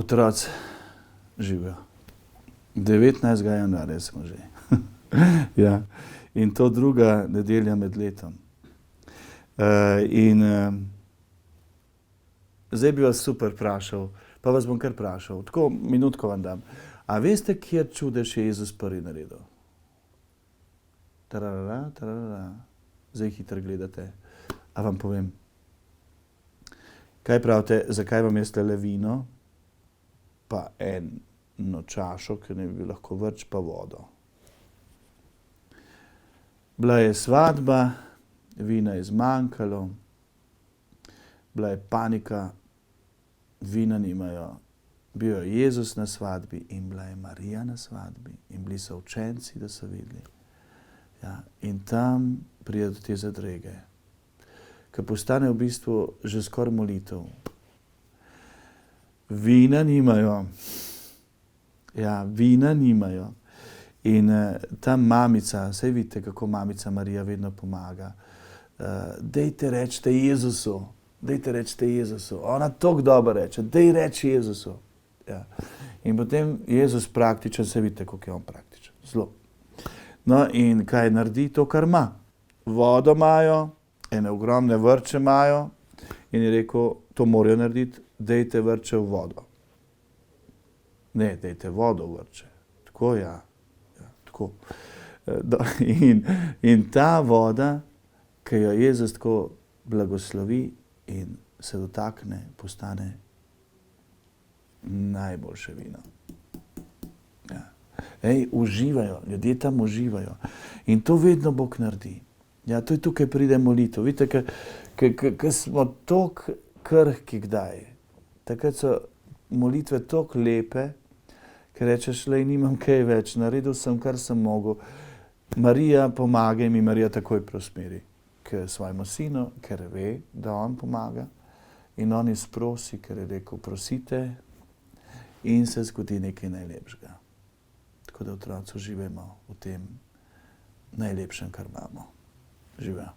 Otroci živijo. 19. januarja smo že. Ja. In to druga nedelja med letom. Zdaj bi vas super vprašal, pa vas bom kar vprašal, tako minutko vam dam. A veste, kjer čudež je Jezus prvi naredil? Tararara, tararara. Zdaj hitro gledate. A vam povem? Kaj pravite, zakaj vam jaz tale vino, pa eno čašo, ker ne bi lahko vrč, pa vodo? Bila je svadba, vina je zmanjkalo, bila je panika, vina nimajo. Bil je Jezus na svadbi in bila je Marija na svadbi in bili so učenci, da so videli. Ja, in tam pride do te zadrege, ki postane v bistvu že skoraj molitev. Vina nimajo. Ja, vina nimajo. In ta mamica, saj vidite, kako mamica Marija vedno pomaga. Dejte rečite Jezusu, dejte rečite Jezusu. Ona toliko dobro reče, dej reči Jezusu. Ja. In potem Jezus praktičen, saj vidite, kako je on praktičen. Zelo. No in kaj naredi? To, kar ima. Vodo imajo, ene ogromne vrče imajo in je rekel, to morajo narediti, dejte vrče v vodo. Ne, dejte vodo v vrče. Tako, ja. Tako. In ta voda, ki jo Jezus tako blagoslovi in se dotakne, postane najboljše vino. Ja. Uživajo, ljudje tam uživajo. In to vedno Bog naredi. Ja, to je tukaj pride molitev. Vidite, ko smo toliko krhki kdaj, takrat so molitve toliko lepe, ker rečeš, lej, nimam kaj več, naredil sem, kar sem mogel. Marija pomaga in mi Marija takoj preusmeri k svojemu sinu, ker ve, da on pomaga. In on izprosi, ker je rekel, prosite in se zgodi nekaj najlepšega. Tako da otroci uživajmo v tem najlepšem, kar imamo. Živijo.